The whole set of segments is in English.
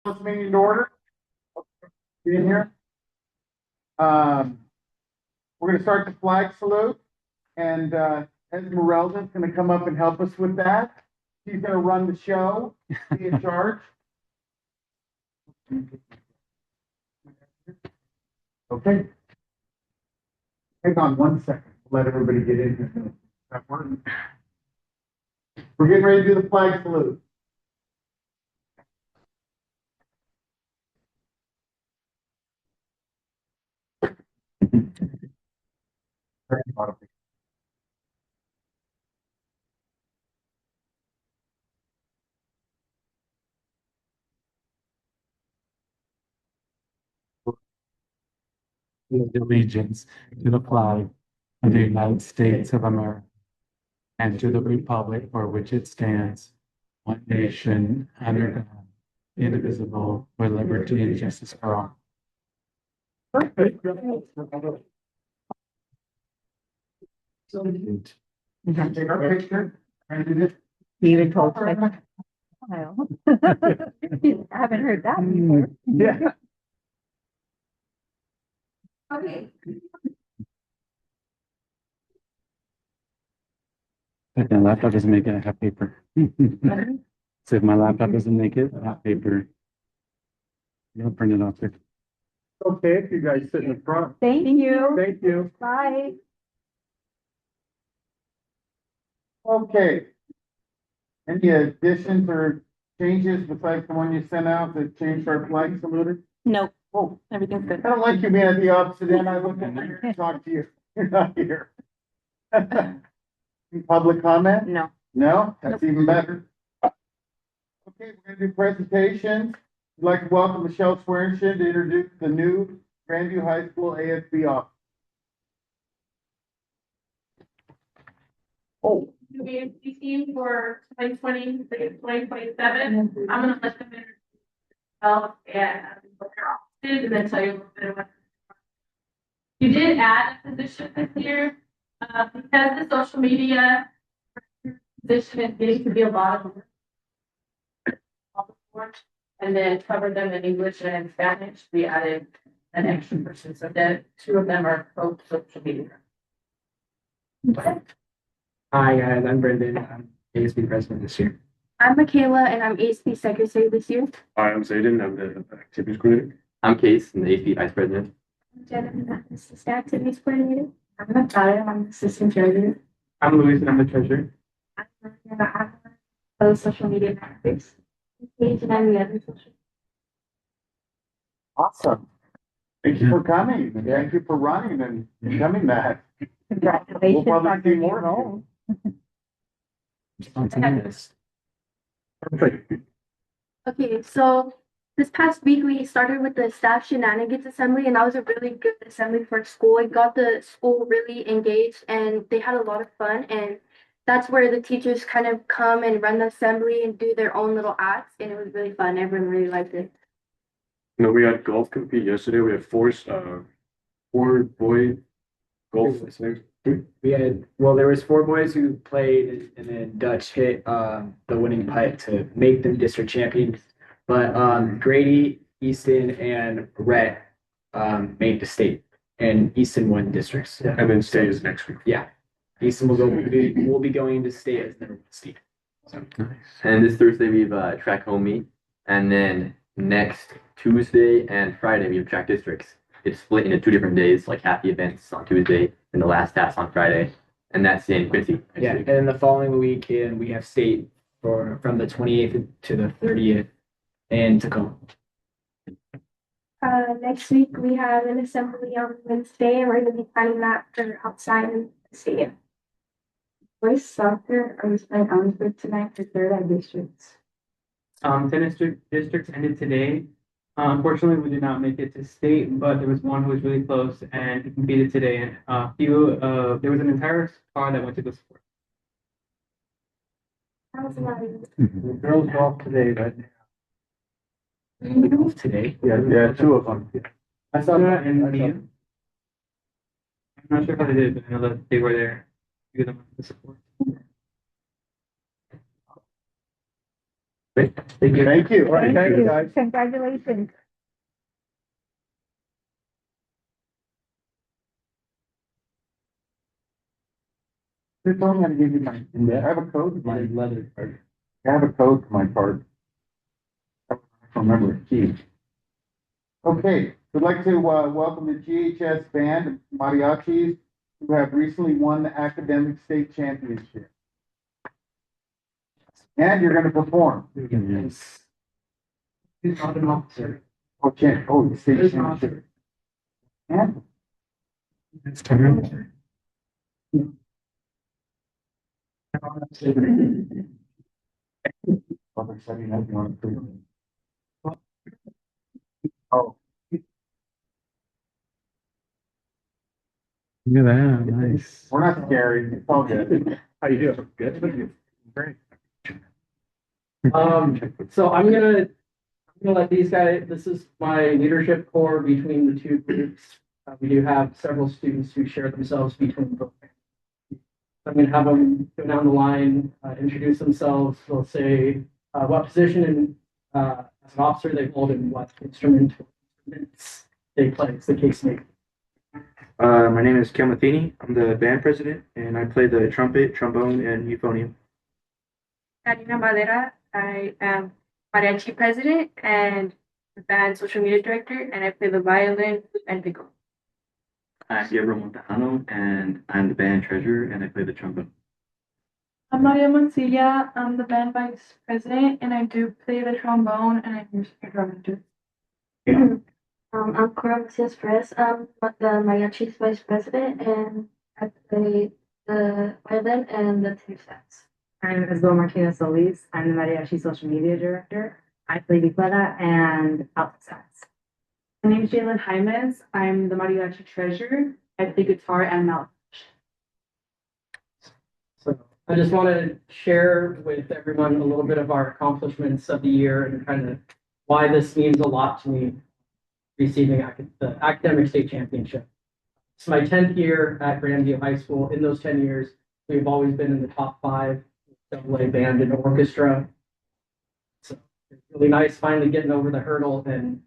This meeting to order. Being here. We're going to start the flag salute, and Esmeralda's going to come up and help us with that. She's going to run the show, be in charge. Okay. Hang on 1 second. Let everybody get in here. That work? We're getting ready to do the flag salute. Pledge allegiance to the flag of the United States of America and to the republic for which it stands, one nation, under God, indivisible, with liberty and justice for all. Perfect. You can take our picture. And do this. Even told I haven't heard that before. Yeah. Okay. If my laptop doesn't make it, I have paper. So if my laptop doesn't make it, I have paper. You'll print it off there. Okay, if you guys sit in the front. Thank you. Thank you. Bye. Okay. Any additions or changes besides the one you sent out that changed our flag saluted? Nope, Oh, everything's good. I don't like you being at the opposite end. I look over here to talk to you. You're not here. Public comment? No. No, that's even better. Okay, we're gonna do presentations. I'd like to welcome Michelle Swearingen to introduce the new Grandview High School ASB office. Oh, To be speaking for 2020, 2027. I'm gonna let them introduce themselves and what their office is, and then tell you a little bit about. You did add a position this year, because the social media position is getting to be a lot of work. And then cover them in English and in Spanish. We added an extra person, so that two of them are both social media. Hi guys, I'm Brendan. I'm ASB president this year. I'm Michaela and I'm ASB secretary this year. Hi, I'm Zayden. I'm the activities coordinator. I'm Case, I'm the AP vice president. I'm Jen, I'm the assistant activities coordinator. I'm Natalia, I'm the assistant treasurer. I'm Luis and I'm the treasurer. I'm the social media managers. Page and I'm the other social. awesome. Thank you for coming. and Thank you for running and becoming that. Congratulations We'll probably on see your more new of you. role. Spontaneous. Perfect. Okay, so this past week we started with the staff shenanigans assembly and that was a really good assembly for school. It got the school really engaged and they had a lot of fun and that's where the teachers kind of come and run the assembly and do their own little acts and it was really fun. Everyone really liked it. You know, we had golf compete yesterday. We had four boy golf. There was 4 boys who played and then Dutch hit the winning putt to make them district champions. But Grady, Easton, and Rhett made the state and Easton won districts. Yeah. And then state is next week. Yeah. Easton will be going into state as number 1 seed. So And this Thursday we have track home meet, and then next Tuesday and Friday we have track districts. It's split into 2 different days, like half the events on Tuesday and the last task on Friday, and that's in Quincy. next yeah, week. and then the following week we have state from the 28th to the 30th in Tacoma. Next week we have an assembly on Wednesday and we're gonna be planning that for outside in the stadium. Boys soccer, I was playing Owensburg tonight for third eye districts. Tennis districts ended today. Unfortunately, we did not make it to state, but there was one who was really close and he competed today. And there was an entire car that went to the sport. That was a lot of. The girls golf today, but Golf today. yeah, 2 of them. I saw that in the. I'm not sure how they did, but I know that they were there. To the support. Thank you. Thank you. All right, thank you, guys. Congratulations. Just don't have to give you my, I have a code to my leather card. I have a code to my card. I don't remember it, geez. Okay, we'd like to, welcome the GHS band mariachis who have recently won the academic state championship. And you're gonna perform. Yes. He's not an officer. Oh, the state He's an championship. officer. And It's turn. other setting up, you want to prove it. Oh, Look at that, nice. we're not scary. It's all good. How you doing? Good. Great. So I'm gonna let these guys, this is my leadership core between the two groups. We do have several students who share themselves between both. I'm gonna have them go down the line, introduce themselves. They'll say what position and as an officer they hold and what instruments they play. It's the case may be. My name is Kel Matheny. I'm the band president, and I play the trumpet, trombone, and euphonium. Karina Madera, I am mariachi president and the band social media director, and I play the violin, flute, and piccolo. I'm Gabriel Montejano, and I'm the band treasurer, and I play the trombone. I'm Maria Mancilla. I'm the band vice president, and I do play the trombone, and I'm your drummer too. I'm Cora Macias Perez. I'm the mariachi's vice president, and I play the violin and the tenor sax. I'm Isabel Martinez Solis. I'm the Mariachi social media director. I play Vicuela and alto sax. My name is Jalen Jaimes. I'm the mariachi treasurer. I play guitar and mouth. So I just want to share with everyone a little bit of our accomplishments of the year and kind of why this means a lot to me, receiving the academic state championship. It's my 10th year at Grandview High School. In those 10 years, we've always been in the top 5 AA band and orchestra. So it's really nice finally getting over the hurdle and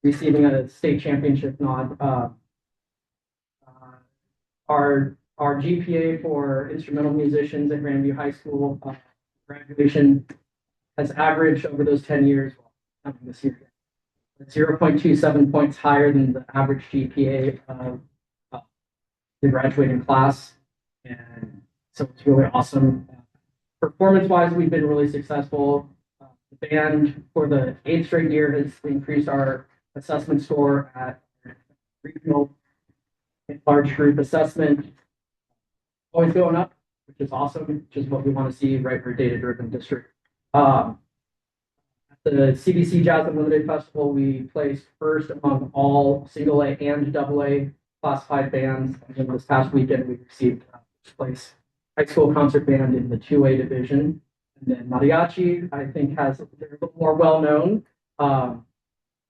receiving a state championship nod. Our GPA for instrumental musicians at Grandview High School graduation has averaged over those 10 years, well, not this year, 0.27 points higher than the average GPA of the graduating class. And so it's really awesome. Performance-wise, we've been really successful. The band for the 8th straight year has increased our assessment score at regional large group assessment. Always going up, which is awesome, which is what we want to see right for a data-driven district. At the CBC Jazz Unlimited Festival, we placed first among all single A and double A classified bands. And this past weekend, we received first place high school concert band in the 2A division. And then Mariachi, I think, they're a little more well-known.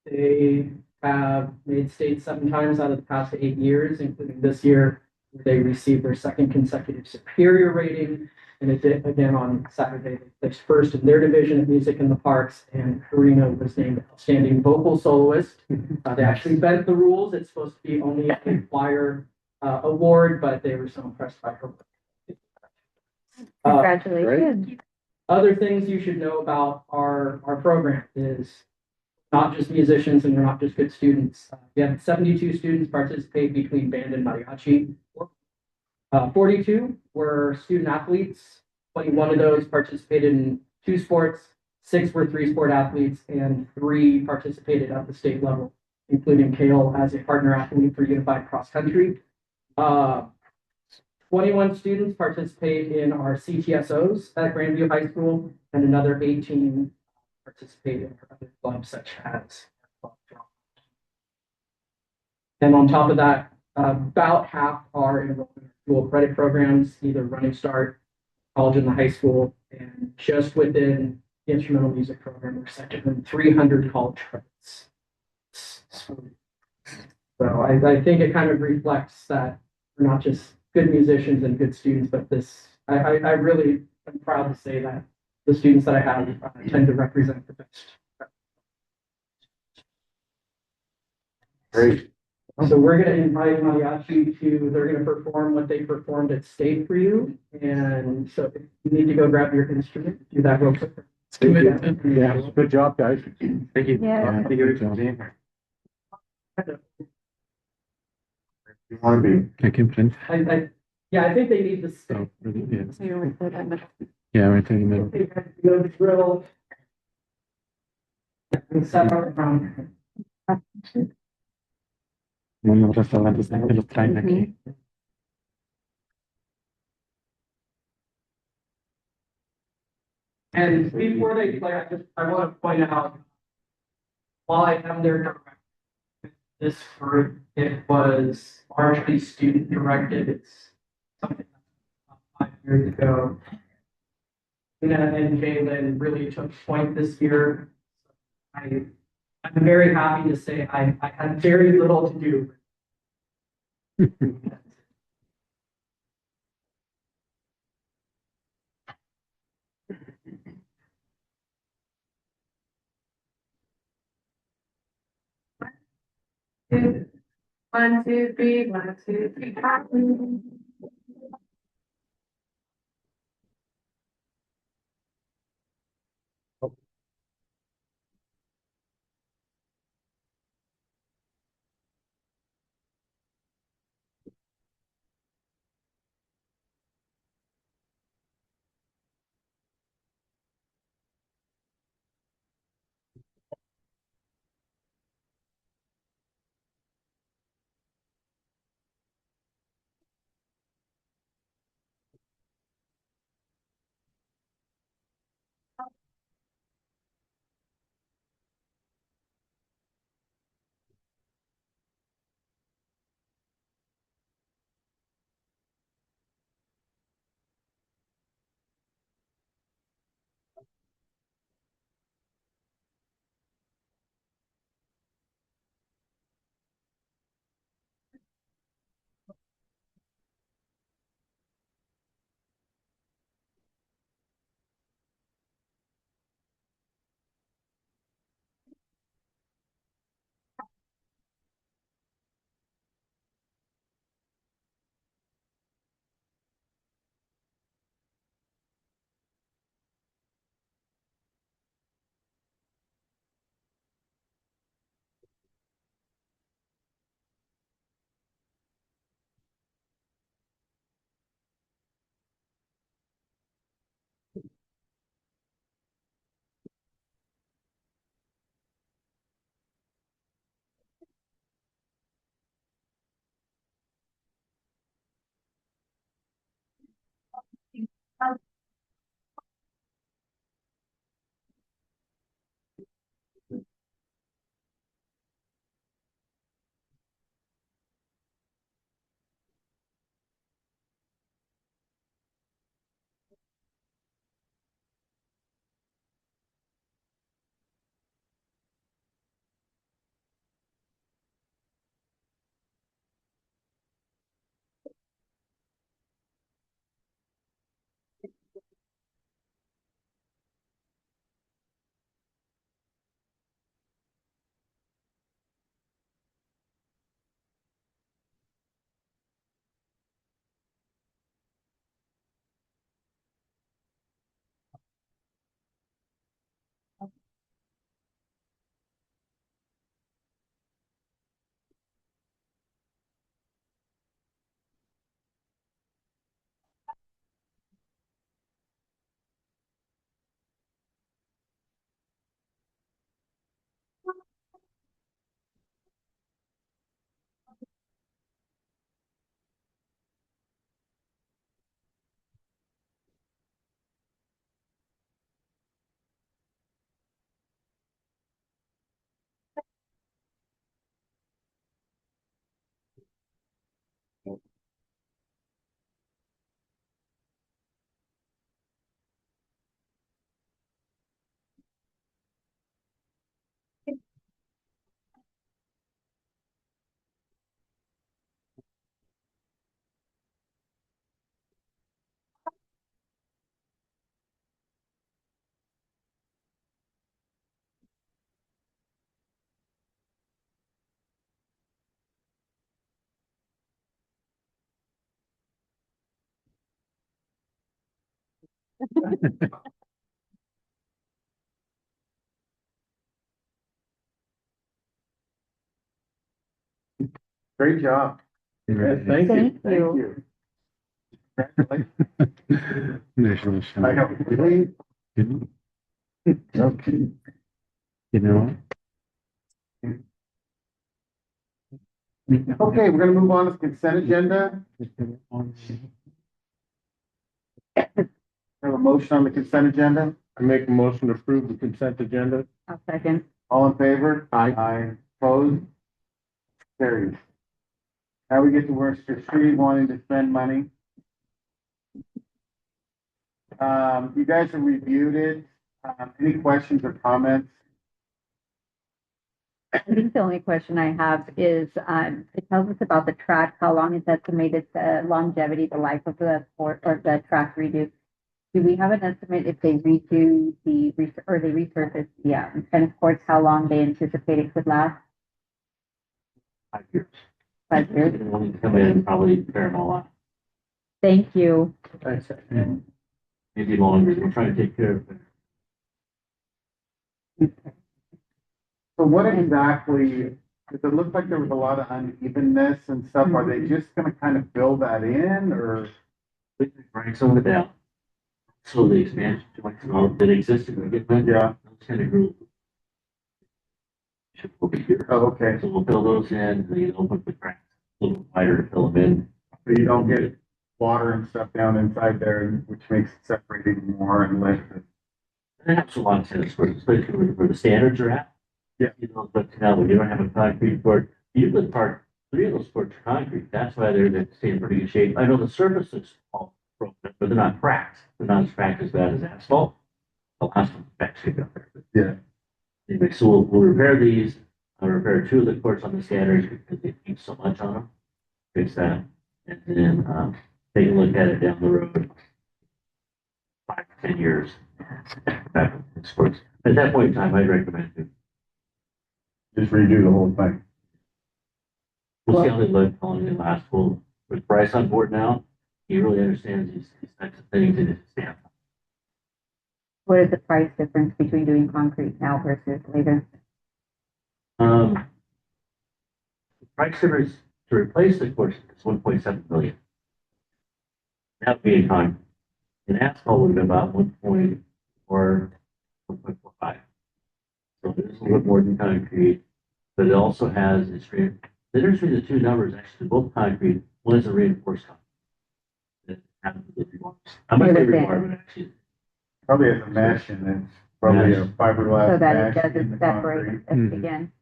They have made state 7 times out of the past 8 years, including this year, where they received their 2nd consecutive superior rating. And it did again on Saturday. They placed first in their division of Music in the Parks, and Karina was named Outstanding Vocal Soloist. They actually bent the rules. It's supposed to be only a choir award, but they were so impressed by her. Congratulations. Other things you should know about our program is not just musicians and they're not just good students. We have 72 students participate between band and mariachi. 42 were student athletes. 21 of those participated in 2 sports. 6 were 3-sport athletes, and 3 participated at the state level, including Kale as a partner athlete for unified cross country. 21 students participate in our CTSOs at Grandview High School, and another 18 participate in our other clubs such as. And on top of that, about half are enrolled in dual credit programs, either Running Start, college and the high school, and just within the instrumental music program, we're set to earn 300 college credits. So I think it kind of reflects that we're not just good musicians and good students, but I really am proud to say that the students that I have tend to represent the best. Great. So we're gonna invite mariachi to, they're gonna perform what they performed at state for you. And so if you need to go grab your instrument, do that real quick. Yeah, good job, guys. Thank you. Yeah. Thank you for being here. You want to be? I can print. Yeah, I think they need the stick. Oh, really? Yeah. So you're right there, that middle. Yeah, right there in the middle. They have to go to drill. And set up from. No, no, restaurantes que los traen aquí. And before they play, I want to point out, while I am their director, this group, it was largely student directed. It's something 5 years ago. Tina and Jalen really took point this year. I'm very happy to say I had very little to do. One, two, three, 1, 2, 3, 4. Great job. Thank Thank Thank you. you. Congratulations. I know, really? Okay. You know, Okay, we're gonna move on to the consent agenda. Have a motion on the consent agenda. I make a motion to approve the consent agenda. I'll second. All in favor? Aye. Aye. Opposed? Carried. Now we get to Worcester Street wanting to spend money. You guys have reviewed it. Any questions or comments? I think the only question I have is, it tells us about the track, how long is estimated, the longevity, the life of the sport or the track redo. Do we have an estimate if they redo or they resurface the tennis courts, how long they anticipate it could last? 5 years. 5 years? And when you come in, probably fair them all out. Thank you. Maybe longer. We're trying to take care of it. So what exactly, because it looked like there was a lot of unevenness and stuff. Are they just gonna kind of fill that in or? We can break some of it down. So the expansion joints and all that existed in the equipment. Yeah. Those kind of group. Should will be here. Oh, okay. So we'll fill those in, and then open the cracks a little wider to fill them in. So you don't get water and stuff down inside there, which makes it separate even more and less. And that's a lot of tennis courts, especially where the standards are at. Yeah. You know, but now when you don't have a concrete court, you could park 3 of those courts are concrete. That's why they stay in pretty good shape. I know the surface is all broken, but they're not cracked. They're not as cracked as bad as asphalt. The last one's back shape out there. But Yeah. anyway, so we'll repair these. I'll repair 2 of the courts on the standards because they keep so much on them. Fix that. And then take a look at it down the road. 5 to 10 years. Back to the sports. At that point in time, I'd recommend it. Just redo the whole thing. We'll see how they look on the last full. With Bryce on board now, he really understands these types of things and his stamp. What is the price difference between doing concrete now versus later? The price difference to replace the course is 1.7 million. That would be in concrete. In asphalt would be about 1.4, 1.45. So it is a little bit more than concrete, but it also has its the difference between the 2 numbers actually both concrete. One is a reinforced concrete. That happens with I'm not saying requirement actually. Probably has a mesh and it's probably a fiberglass. So that it mesh in doesn't the separate concrete. again.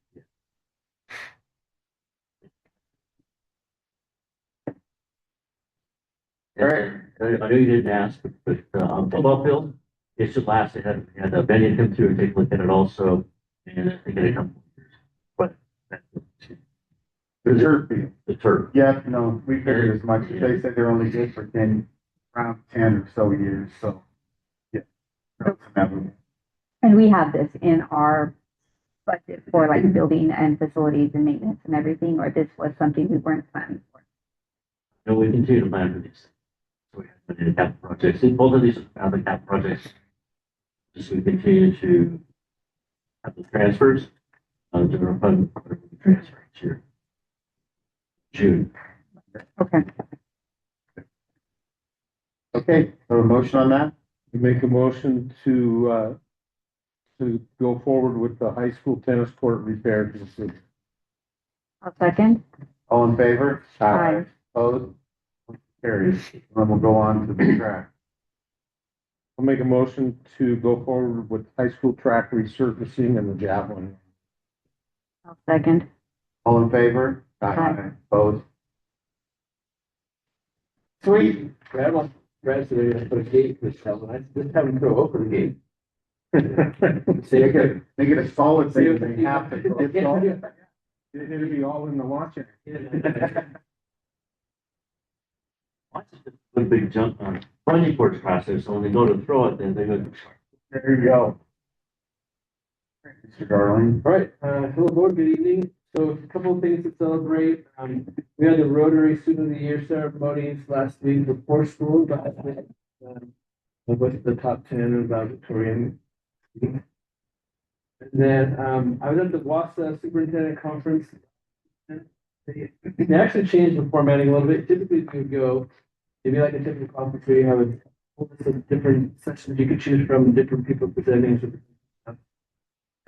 Right. I know you didn't ask, but on football field, it should last. They had a Benny come through and take a look at it also, and I think it a couple of years. But that's The turf field. the turf. Yeah, no, we figured as much. They said they're only good for around 10 or so years, so. Yeah. That's inevitable. And we have this in our budget for like building and facilities and maintenance and everything, or this was something we weren't planning for. And we continue to plan for these. So we have the capital projects. And both of these are the capital projects. Just we continue to have the transfers. General fund transfer each year. June. Okay. Okay, so a motion on that? Make a motion to go forward with the high school tennis court repair to the city. I'll second. All in favor? Aye. Opposed? Carries. Then we'll go on to the track. I'll make a motion to go forward with high school track resurfacing and the javelin. I'll second. All in favor? Aye. Opposed? Sweet. Brad's today, I put a gate for shovel. I just haven't go open the gate. Make it a solid thing. They have to. It's all- It'll be all in the launch. Watch it, put a big jump on funny courts process. So when they go to throw it, then they go. There you go. Mr. Darling. All right, hello board, good evening. So a couple of things to celebrate. We had the Rotary Student of the Year ceremonies last week before school, but with the top 10 of valedictorian. And then I was at the WASA Superintendent Conference. They actually changed the formatting a little bit. Typically, you would go, it'd be like a typical conference where you have a whole list of different sections you could choose from, different people presenting.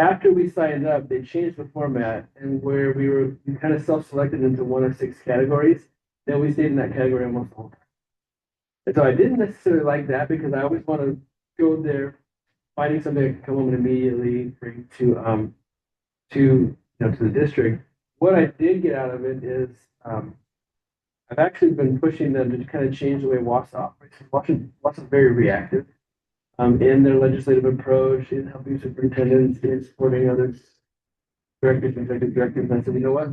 After we signed up, they changed the format and where we kind of self-selected into 1 or 6 categories. Then we stayed in that category almost the whole time. And so I didn't necessarily like that because I always want to go there, finding something I can come home and immediately bring to to the district. What I did get out of it is I've actually been pushing them to kind of change the way WASA operates. WASA is very reactive in their legislative approach, in helping superintendents, in supporting others, directors, executive directors. And I said, you know what?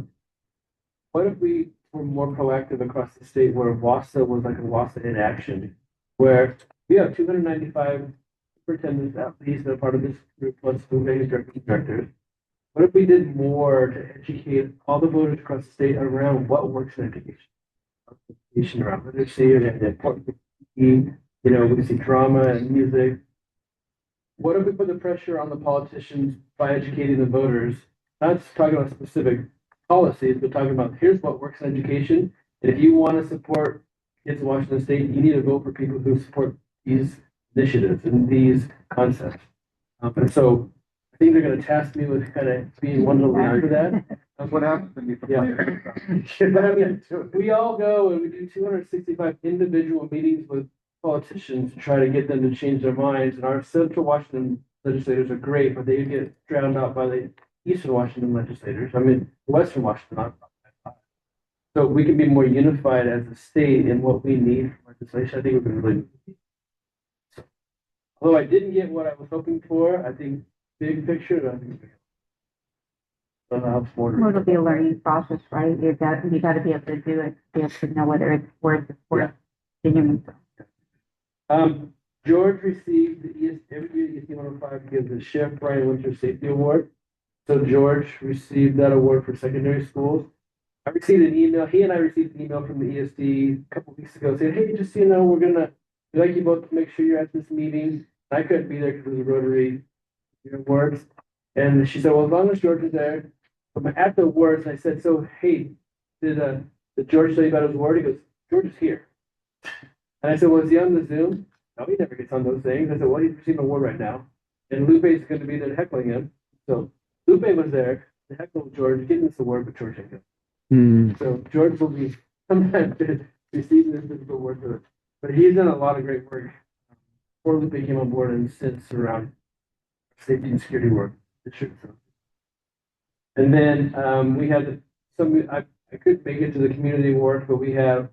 What if we were more proactive across the state where WASA was like a WASA in action, where we have 295 superintendents at least that are part of this group, plus school directors and directors. What if we did more to educate all the voters across the state around what works in education around literacy and the importance of we see drama and music. What if we put the pressure on the politicians by educating the voters? Not just talking about specific policies, but talking about here's what works in education. And if you want to support kids in Washington State, you need to vote for people who support these initiatives and these concepts. And so I think they're going to task me with kind of being one of the lead for that. That's what happens when you complain. But I mean, we all go and we do 265 individual meetings with politicians to try to get them to change their minds. And our Central Washington legislators are great, but they get drowned out by the Eastern Washington legislators. I mean, Western Washington. So we can be more unified as a state in what we need from legislation. I think we're really. Although I didn't get what I was hoping for, I think big picture, I think. Well, it'll be a learning process, right? You got to be able to do it, be able to know whether it's worth continuing. George received every year ESD 105 gives the Chef Brian Winter Safety Award. So George received that award for secondary schools. I received an email. He and I received an email from the ESD a couple weeks ago saying, "Hey, just so you know, we'd like you both to make sure you're at this meeting." I couldn't be there because it was a Rotary awards. And she said, "Well, as long as George is there." But at the awards, I said, "So, hey, did George tell you about his award?" He goes, "George is here." And I said, "Was he on the Zoom?" "No, he never gets on those things." I said, "Well, he's receiving an award right now." And Lupe is going to be there heckling him. So Lupe was there to heckle George, getting this award, but George didn't go. So George will be sometime receiving this award for it. But he's done a lot of great work. Before Lupe came on board and since around safety and security work. And then we had I couldn't make it to the community award, but we have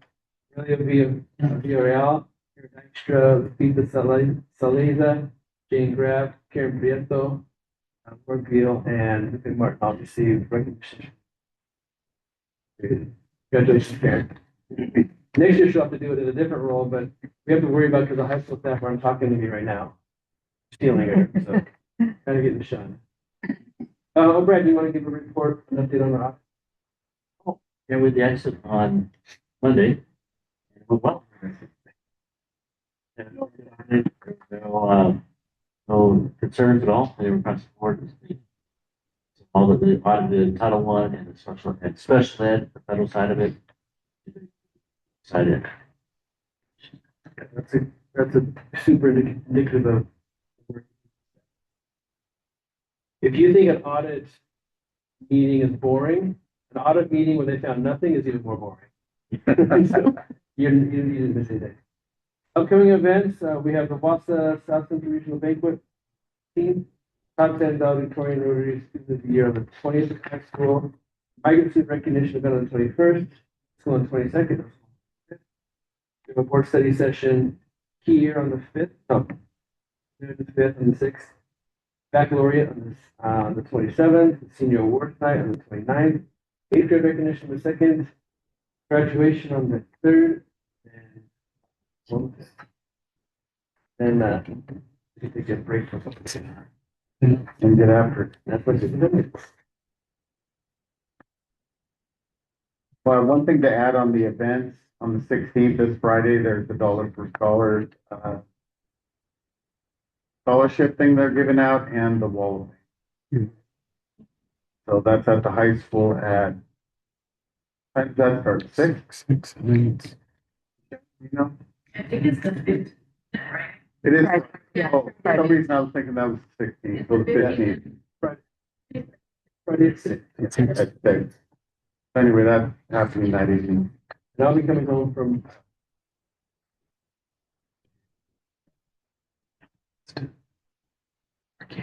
really Villarreal, Extra, Pita Saleza, Jane Graff, Karen Prieto, Mark Beal, and Lupe Martin all received recognition. Congratulations, Karen. Next year she'll have to do it in a different role, but we have to worry about because the high school staff aren't talking to me right now. Stealing her, so kind of getting the shine. Brad, do you want to give a report, an update on the Yeah, with the exit on Monday. Well, no concerns at all. They were across the board. All of the Title I and the special ed, the federal side of it. Excited. That's a super indicative of. If you think an audit meeting is boring, an audit meeting where they found nothing is even more boring. So you didn't miss anything. Upcoming events, we have the WASA South Central Regional Banquet team, top 10 valedictorian Rotary Student of the Year on the 20th of high school, migrant student recognition event on the 21st, school on the 22nd. We have a board study session here on the 5th, the 5th and the 6th. Baccalaureate on the 27th, senior awards night on the 29th, 8th grade recognition on the 2nd, graduation on the 3rd, and we take a break for something. And get after it. That's what it's. Well, one thing to add on the events, on the 16th, this Friday, there's $1 for scholars scholarship thing they're giving out and the wall. Hmm. So that's at the high school at, that starts 6, 7, 8. you know? I think it's the 15th, right? It is, Right. oh, for some reason I was thinking that was 16, so the 15th. Friday at 6. It's At 6. Anyway, that happening that evening. And I'll be coming home from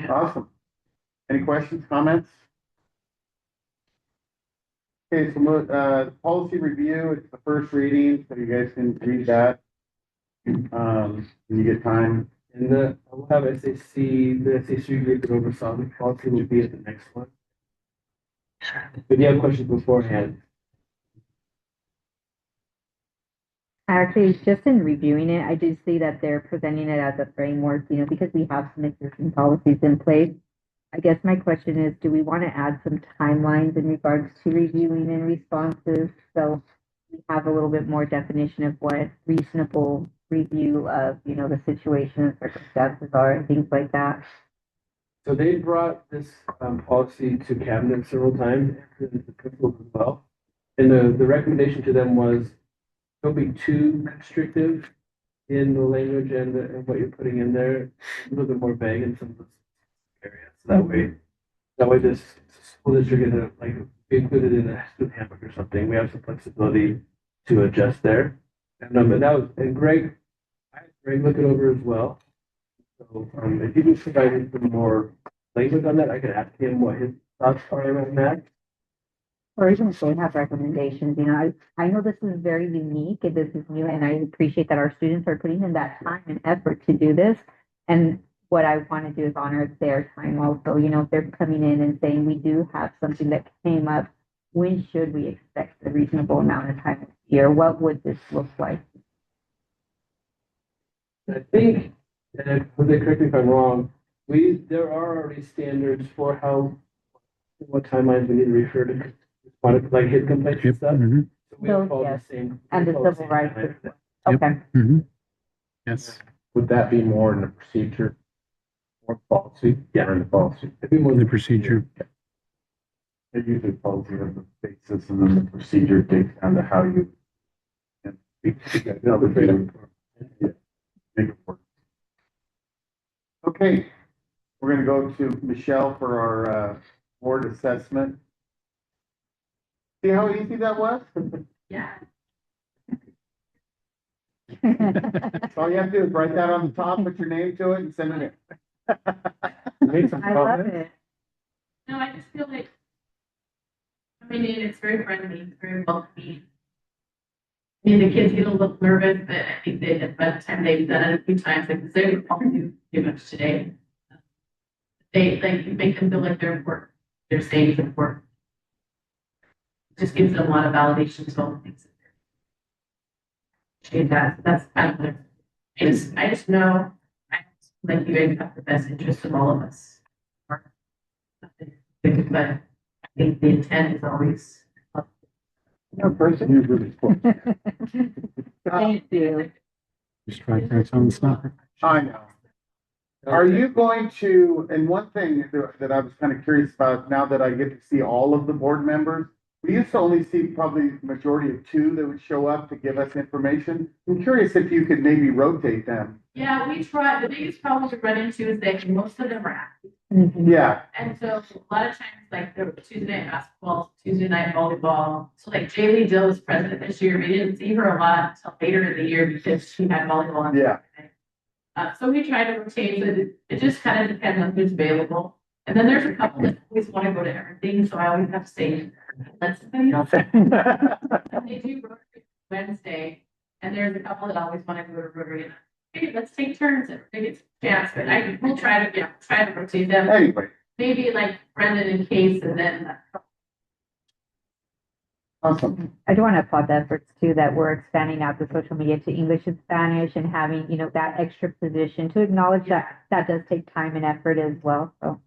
Awesome. Any questions, comments? Okay, so, policy review, it's the first reading, so you guys can read that. When you get time. and I will have the SAC group that oversaw the policy will be at the next one. If you have questions beforehand, Actually, just in reviewing it, I do see that they're presenting it as a framework, because we have some existing policies in place. I guess my question is, do we want to add some timelines in regards to reviewing and responses? So we have a little bit more definition of what reasonable review of, the situation and circumstances are and things like that. so they brought this policy to cabinet several times, and the principals as well. And the recommendation to them was don't be too constrictive in the language and what you're putting in there, a little bit more vague in some of those areas. That way this school district is like included in a student handbook or something. We have some flexibility to adjust there. And Greg, I had Greg look it over as well. So if you can provide me some more language on that, I could ask him what his thoughts are around that. Or even if they have recommendations, I know this is very unique and this is new, and I appreciate that our students are putting in that time and effort to do this. And what I want to do is honor their time also, if they're coming in and saying, we do have something that came up, when should we expect a reasonable amount of time this year? What would this look like? I think, and correct me if I'm wrong, there are already standards for what timelines we need to refer to, like hit complaints and stuff. Mhm. So we have Those, followed yes. the same. And the we follow civil same rights. timeline. Yep. Okay. Mhm. Yes, Would that be more in the procedure? More policy? Yeah. Or in the policy? It'd be more the procedure. It usually policy has the basis and then the procedure takes down to how you. No, the freedom. Yeah. Make it work. Okay, we're gonna go to Michelle for our, board assessment. See how easy that was? Yeah. All you have to do is write that on the top, put your name to it and send it in. Made some I love comments. it. No, I just feel like, it's very friendly, it's very welcoming. The kids get a little nervous, but I think that by the time they've done it a few times, like, they would probably do too much today. They, like, you make them feel like they're important, they're safe and important. Just gives them a lot of validation to all the things. That's kind of what I just know, like you guys have the best interest of all of us. But I think the intent is always. No person, you're really cool. Thank you. Just try to on the spot. I know. Are you going to, and one thing that I was kind of curious about now that I get to see all of the board members, we used to only see probably majority of 2 that would show up to give us information. I'm curious if you could maybe rotate them. Yeah, we try. The biggest problem we run into is that most of them are active. Yeah, And so a lot of times, like there was Tuesday night basketball, Tuesday night volleyball. So like Jaylee Dill was president this year. We didn't see her a lot until later in the year because she had volleyball on yeah. Saturday. So we try to rotate, but it just kind of depends on who's available. And then there's a couple that always want to go to everything, so I always have to say, let somebody else. They do Rotary Wednesday, and there's a couple that always want to go to Rotary. Hey, let's take turns and maybe it's a chance, but we'll try to rotate them. Anyway, Maybe like Brendan and Case, and then awesome. I do want to applaud the efforts too that we're expanding out the social media to English and Spanish and having, that extra position to acknowledge that does take time and effort as well. So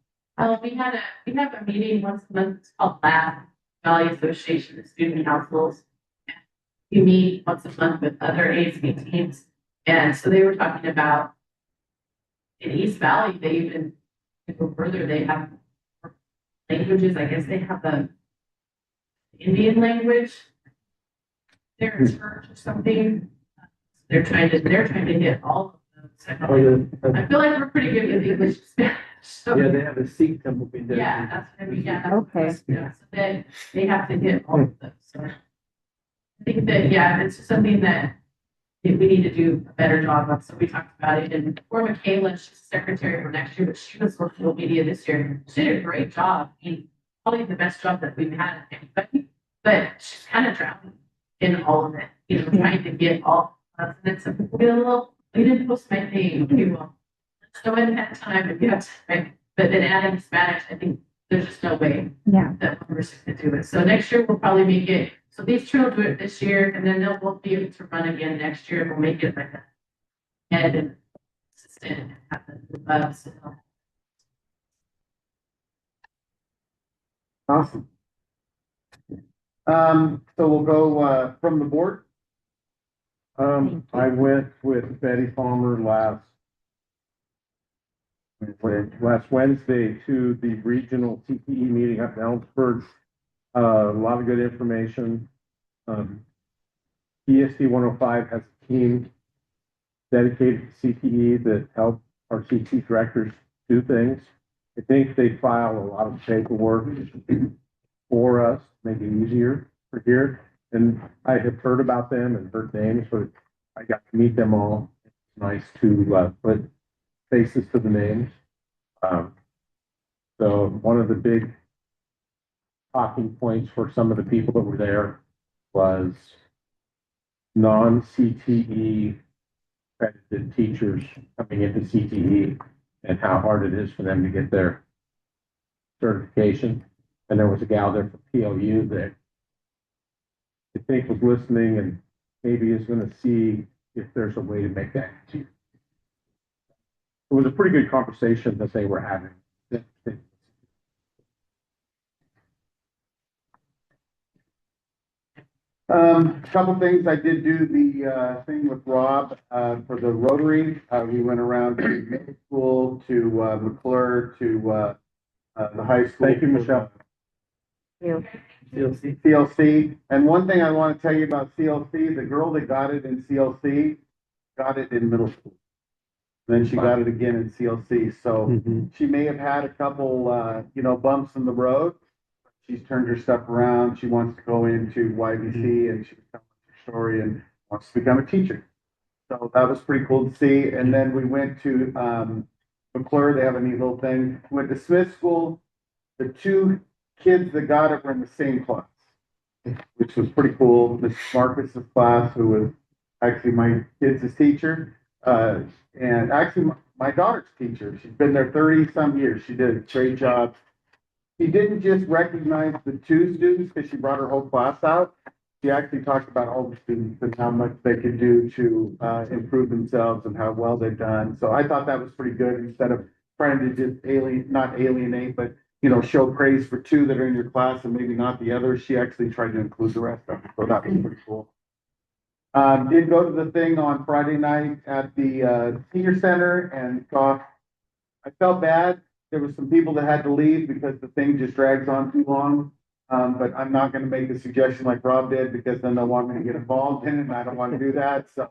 we have a meeting once a month. It's called LAB, Valley Association of Student Councils. We meet once a month with other ASB teams, and so they were talking about in East Valley, they even go further, they have languages, I guess they have the Indian language. They're in church or something. They're trying to get all of them. I feel like we're pretty good with English and Spanish. So, Yeah, they have a Sikh temple being dedicated. yeah, that's what I mean, yeah. that's Okay. what- yeah, so then they have to get all of them, so. I think that, yeah, it's just something that we need to do a better job of, so we talked about it, and poor Michaela, she's secretary for next year, but she was for social media this year. She did a great job, I mean, probably the best job that we've had, anybody, but she's kind of drowning in all of it, trying to get all, and then some people get a little, we didn't post my thing, okay, well, let's go ahead and have time if you have time, but then adding Spanish, I think there's just no way Yeah. that one person could do it. So next year we'll probably make it, so these two will do it this year, and then they'll both be able to run again next year. We'll make it like a head and assistant and have the bubs. Awesome. So we'll go, from the board. I went with Betty Palmer last Wednesday to the regional CTE meeting up in Ellensburg. A lot of good information. GSD 105 has a team dedicated to CTE that help our CTE directors do things. I think they file a lot of paperwork for us, make it easier for here. And I have heard about them and heard names, but I got to meet them all. It's nice to put faces to the names. So one of the big talking points for some of the people that were there was non-CTE accredited teachers coming into CTE and how hard it is for them to get their certification. And there was a gal there from PLU that I think was listening and maybe is going to see if there's a way to make that easier. It was a pretty good conversation that they were having. Couple things, I did do the, thing with Rob, for the Rotary. We went around to middle school, to, McClure, to, the high school. Thank you, Michelle. CLC. And one thing I want to tell you about CLC, the girl that got it in CLC got it in middle school. Then she got it again in CLC. So she may have had a couple, bumps in the road. She's turned her stuff around. She wants to go into YBC and she was telling her story and wants to become a teacher. So that was pretty cool to see. And then we went to McClure. They have a neat little thing. Went to Smith School. The two kids that got it were in the same class, which was pretty cool. Miss Marcus's class, who was actually my kids' teacher, and actually my daughter's teacher. She's been there 30-some years. She did a great job. She didn't just recognize the two students because she brought her whole class out. She actually talked about all the students and how much they could do to improve themselves and how well they've done. So I thought that was pretty good instead of trying to just not alienate, but show praise for two that are in your class and maybe not the others. She actually tried to include the rest of them. So that was pretty cool. Did go to the thing on Friday night at the senior center and thought I felt bad. There was some people that had to leave because the thing just drags on too long. But I'm not going to make a suggestion like Rob did because then they'll want me to get involved in it and I don't want to do that. So,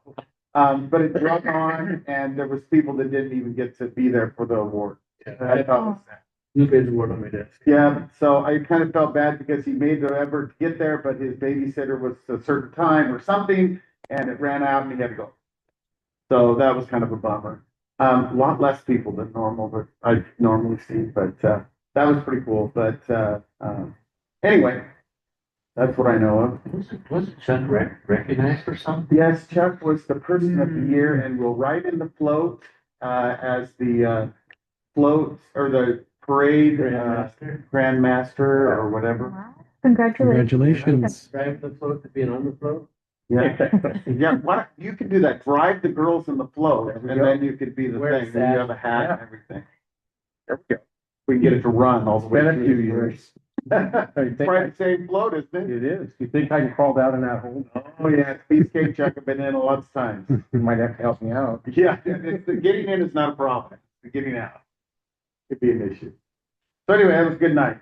but it dragged on and there was people that didn't even get to be there for the award. I thought it was sad. Lupe's award on my desk. Yeah, so I kind of felt bad because he made the effort to get there, but his babysitter was a certain time or something, and it ran out and he had to go. So that was kind of a bummer. A lot less people than normal, but I normally see, but that was pretty cool. But anyway, that's what I know of. Wasn't Chuck recognized for something? Yes, Chuck was the person of the year and will ride in the float as the float or the parade grandmaster or whatever. Wow. Congratulations. Drive the float to being on the float. Yeah, yeah. You could do that. Drive the girls in the float, and then you could be the thing. Then you have a hat and everything. There we go. We can get it to run all the way. Been a through. few years. It's probably the same float, isn't it? It is. You think I can crawl down in that hole? Oh yeah, Cheesecake Chuck have been in lots of times. You might have to help me out. Yeah, getting in is not a problem. getting out. Could be an issue. So anyway, that was a good night.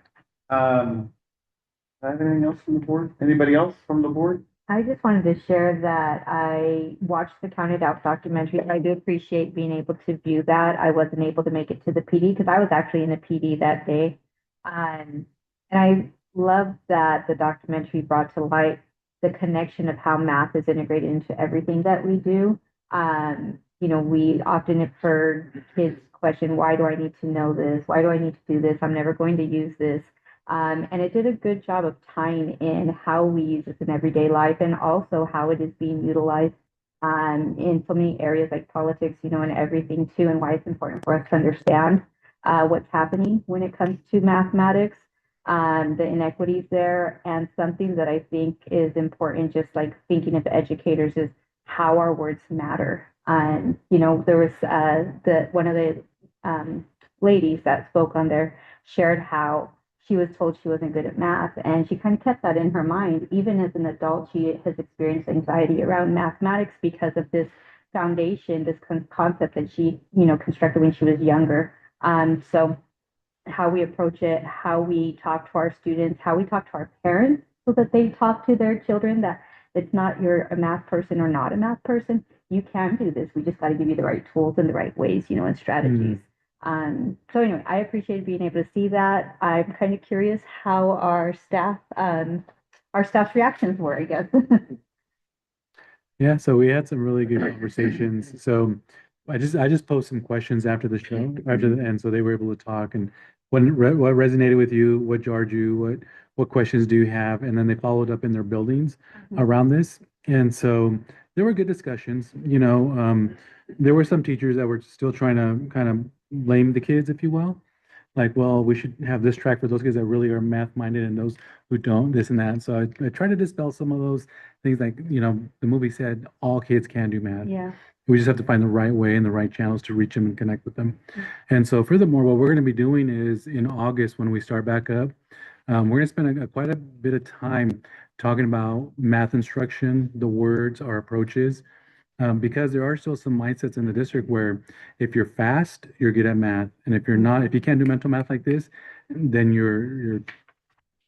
Anything else from the board? Anybody else from the board? I just wanted to share that I watched the Counted Out documentary. I do appreciate being able to view that. I wasn't able to make it to the PD because I was actually in a PD that day. And I love that the documentary brought to light the connection of how math is integrated into everything that we do. We often have heard kids question, why do I need to know this? Why do I need to do this? I'm never going to use this. And it did a good job of tying in how we use this in everyday life and also how it is being utilized in so many areas like politics, and everything too, and why it's important for us to understand what's happening when it comes to mathematics, the inequities there. And something that I think is important, just like thinking of educators, is how our words matter. There was one of the ladies that spoke on there shared how she was told she wasn't good at math, and she kind of kept that in her mind. Even as an adult, she has experienced anxiety around mathematics because of this foundation, this concept that she, constructed when she was younger. So how we approach it, how we talk to our students, how we talk to our parents so that they talk to their children that it's not you're a math person or not a math person. You can do this. We just got to give you the right tools and the right ways, and strategies. So anyway, I appreciated being able to see that. I'm kind of curious how our staff's reactions were, I guess. Yeah, so we had some really good conversations. So I just posed some questions after the show, and so they were able to talk and what resonated with you, what jarred you, what questions do you have, and then they followed up in their buildings around this. And so there were good discussions. There were some teachers that were still trying to kind of blame the kids, if you will. Like, well, we should have this track for those kids that really are math minded and those who don't, this and that. So I try to dispel some of those things. Like, the movie said all kids can do math. Yeah. We just have to find the right way and the right channels to reach them and connect with them. And so furthermore, what we're going to be doing is in August when we start back up, we're going to spend quite a bit of time talking about math instruction, the words, our approaches, because there are still some mindsets in the district where if you're fast, you're good at math, and if you're not, if you can't do mental math like this, then you're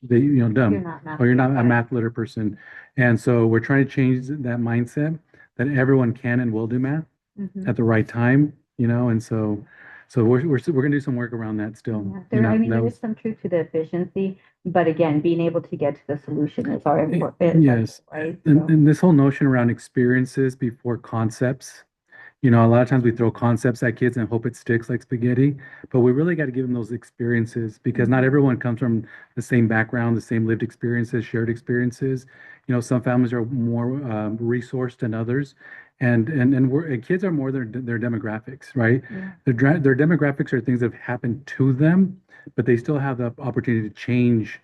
dumb, You're not math or you're not a literate. math literate person. And so we're trying to change that mindset that everyone can and will do math at the right time, and so we're gonna do some work around that still. Yeah. that There was is some truth to the efficiency, but again, being able to get to the solution is our important, yes. right? And this whole notion around experiences before concepts. A lot of times we throw concepts at kids and hope it sticks like spaghetti, but we really got to give them those experiences because not everyone comes from the same background, the same lived experiences, shared experiences. Some families are more resourced than others, and kids are more their demographics, right? Yeah. Their demographics are things that have happened to them, but they still have the opportunity to change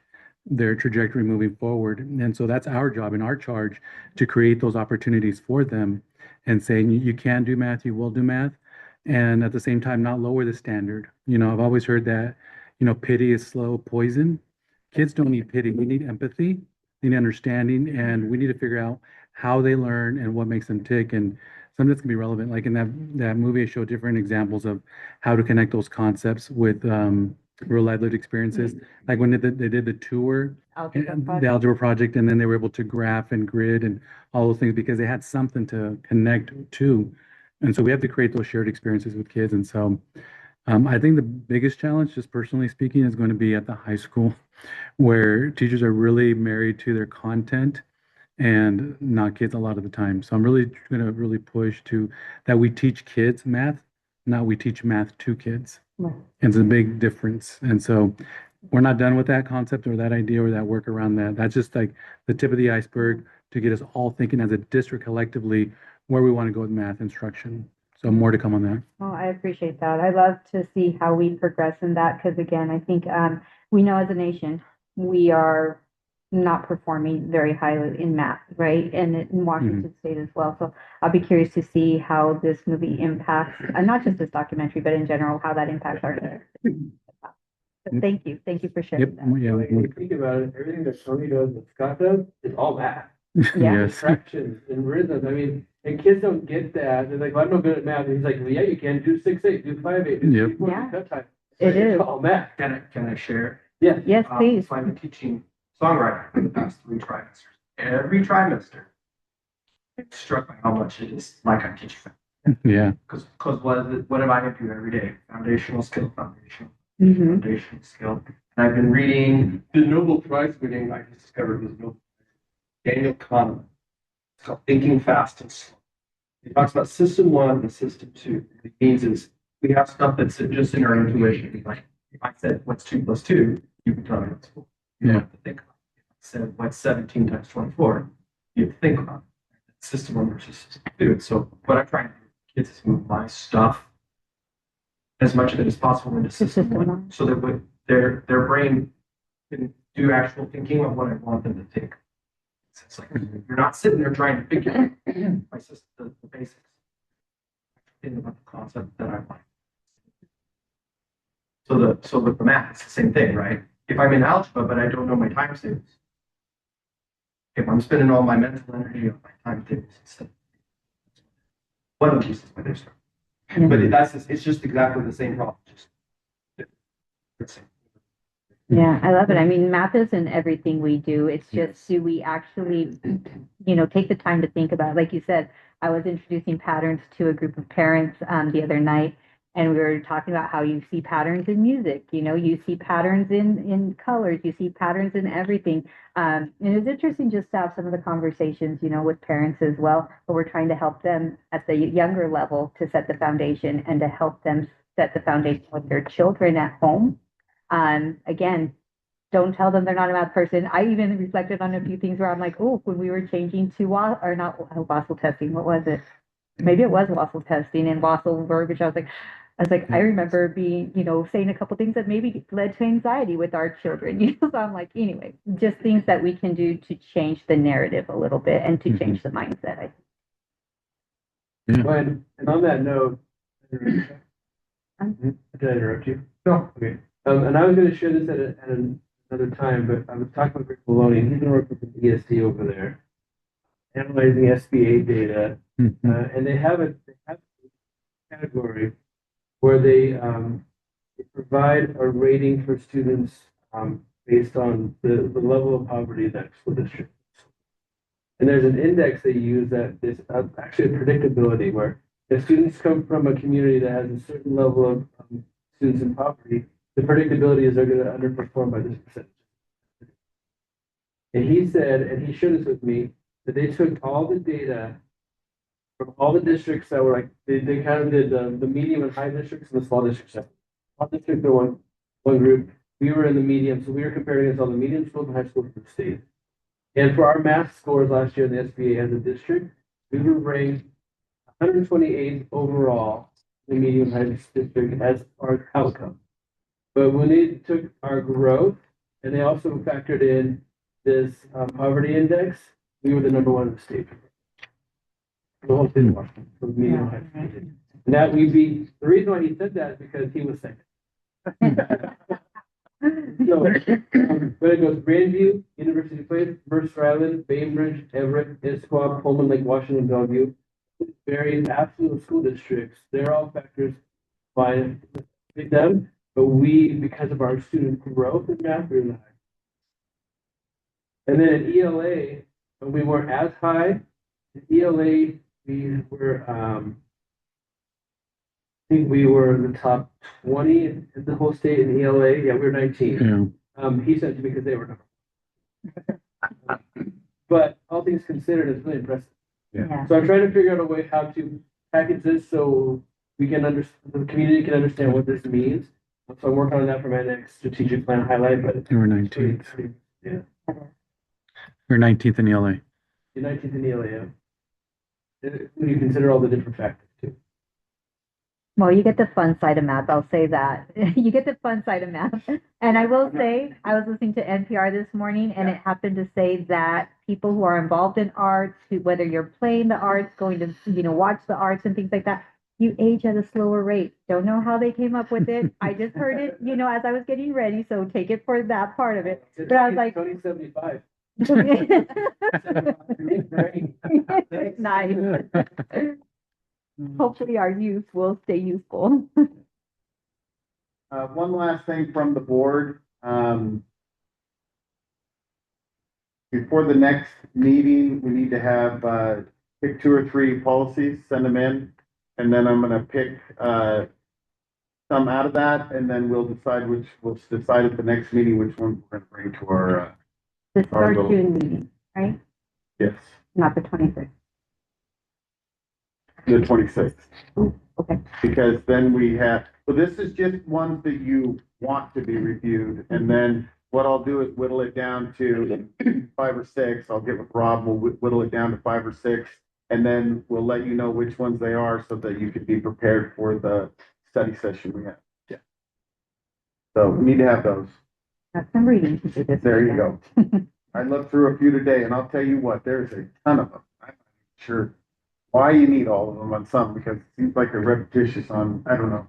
their trajectory moving forward. And so that's our job and our charge to create those opportunities for them and saying you can do math, you will do math, and at the same time not lower the standard. I've always heard that, pity is slow poison. Kids don't need pity. We need empathy, we need understanding, and we need to figure out how they learn and what makes them tick. And some that's gonna be relevant. Like in that movie, I showed different examples of how to connect those concepts with real life lived experiences. Like when they did the tour, the algebra project, and then they were able to graph and grid and all those things because they had something to connect to. And so we have to create those shared experiences with kids. And so I think the biggest challenge, just personally speaking, is going to be at the high school where teachers are really married to their content and not kids a lot of the time. So I'm really going to really push to that we teach kids math, not we teach math to kids. Right. And it's a big difference. And so we're not done with that concept or that idea or that work around that. That's just like the tip of the iceberg to get us all thinking as a district collectively where we want to go with math instruction. So more to come on that. Oh, I appreciate that. I love to see how we progress in that because again, I think we know as a nation we are not performing very highly in math, right? And in Washington State as well. So I'll be curious to see how this movie impacts, not just this documentary, but in general, how that impacts our. So thank you for sharing that. Yeah. When you think about it, everything that Tony does and Scott does is all math. Yeah. Yes. fractions and rhythms. I mean, and kids don't get that. They're like, well, I'm no good at math. And he's like, well, yeah, you can do 6/8, do 5/8, do Yep. 3/4, Yeah. do cut time. It is. All math. Can I share? Yeah. Yes, please. So I've been teaching songwriting for the past 3 trimesters. Every trimester, I'm struck by how much it is like I'm teaching them. Yeah. Because what am I going to do every day? Foundational skill, foundational, Mm-hmm. foundational skill. And I've been reading the Nobel Prize winning, I just discovered was Nobel Daniel Kahneman. It's called Thinking Fast and Slow. He talks about system 1 and system 2. What it means is we have stuff that's just in our intuition. Like if I said what's 2 plus 2, you can tell me what's 4. You don't have to think about it. If I said what's 17 times 24, you have to think about it. System 1 versus system 2. So what I'm trying to do with kids is move my stuff, as much of it as possible, into system 1, so that their brain can do actual thinking of what I want them to think. It's like you're not sitting there trying to figure out my system, the basics. Think about the concept that I want. So with the math, it's the same thing, right? If I'm in algebra but I don't know my times tables, if I'm spending all my mental energy on my time tables instead, one of these is my next one. But it's just exactly the same problem. Just the same. Yeah, I love it. I mean, math isn't everything we do. It's just, do we actually, take the time to think about it? Like you said, I was introducing patterns to a group of parents the other night, and we were talking about how you see patterns in music, you see patterns in colors, you see patterns in everything. And it's interesting just to have some of the conversations, with parents as well, but we're trying to help them at the younger level to set the foundation and to help them set the foundation with their children at home. Again, don't tell them they're not a math person. I even reflected on a few things where I'm like, oh, when we were changing to Wassel testing, what was it? Maybe it was Wassel testing and Wassel verbiage. I was like, I remember being, saying a couple things that maybe led to anxiety with our children. So I'm like, anyway, just things that we can do to change the narrative a little bit and to change the mindset. I think. Well, and on that note, did I interrupt you? No. Okay. And I was going to share this at another time, but I was talking with Rick Maloney, and he's been working with the GSD over there, analyzing SBA data, and they have a category where they provide a rating for students based on the level of poverty in that school district. And there's an index they use that is actually a predictability where if students come from a community that has a certain level of students in poverty, the predictability is they're going to underperform by this percentage. And he said, and he shared this with me, that they took all the data from all the districts that were like, they kind of did the medium and high districts and the small districts. Small districts are one group. We were in the medium, so we were comparing against all the medium schools and high schools in the state. And for our math scores last year in the SBA as a district, we were ranked 128th overall in the medium and high district as our outcome. But when they took our growth and they also factored in this poverty index, we were the #1 in the state. The whole state of Washington, from medium high. And that we beat, the reason why he said that is because he was second. So, but it goes Grandview, University Place, Mercer Island, Bainbridge, Everett, Issaquah, Pullman, Lake Washington, Bellevue. Various absolute school districts, they're all factors by them. But we, because of our student growth in math, we're in the high. And then in ELA, when we weren't as high, in ELA, we were, I think we were in the top 20 in the whole state in ELA. Yeah, we were 19. Yeah. He sent it to me because they were number. But all things considered, it's really impressive. Yeah. So I'm trying to figure out a way how to package this so we can the community can understand what this means. So I'm working on that for my next strategic plan highlight. But You were 19th. Yeah. You're 19th in ELA. You're 19th in ELA. Yeah. When you consider all the different factors too. Well, you get the fun side of math. I'll say that. You get the fun side of math. And I will say, I was listening to NPR this morning, and it happened to say that people who are involved in arts, whether you're playing the arts, going to, watch the arts and things like that, you age at a slower rate. Don't know how they came up with it. I just heard it, as I was getting ready. So take it for that part of it. But I was like, Tony's 75. Nice. Hopefully our youth will stay youthful. One last thing from the board, before the next meeting, we need to have, pick 2 or 3 policies, send them in. And then I'm gonna pick, some out of that, and then we'll decide at the next meeting which one we're gonna bring to our, This is Our our little- June meeting, right? yes, Not the 26th. the 26th. Okay. Because then we have, so this is just ones that you want to be reviewed, and then what I'll do is whittle it down to 5 or 6. I'll get with Rob, we'll whittle it down to 5 or 6, and then we'll let you know which ones they are so that you can be prepared for the study session we have. Yeah. So we need to have those. Got some reading to do this. There you weekend. go. I looked through a few today, and I'll tell you what, there's a ton of them. I'm not sure why you need all of them on some, because it seems like they're repetitious on, I don't know.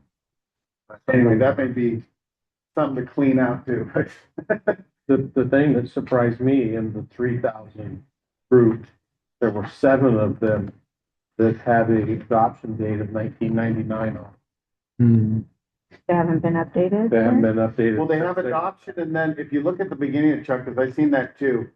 But anyway, that may be something to clean out too. The thing that surprised me in the 3,000 group, there were 7 of them that had a adoption date of 1999 on. Hmm. They haven't been updated? They haven't yet? been updated. Well, they have adoption, and then if you look at the beginning of Chuck, because I've seen that too.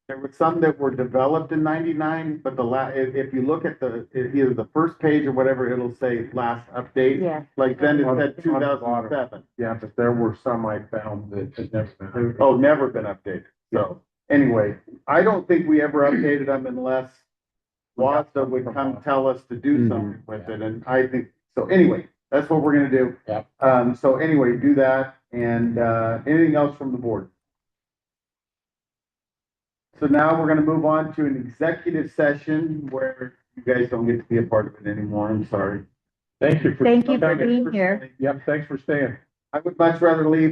There were some that were developed in 99, but if you look at either the first page or whatever, it'll say last update. Yes. Like then it On- said on the bottom. 2007. Yeah, but there were some I found that had never been updated. Oh, never been updated. So anyway, I don't think we ever updated them unless WASDA would come tell us to do something with it. And I think, so anyway, that's what we're gonna do. Yep. So anyway, do that. And, anything else from the board? So now we're gonna move on to an executive session where you guys don't get to be a part of it anymore. I'm sorry. Thank you for. Thank you for coming. being here. Yep, thanks for staying. I would much rather leave with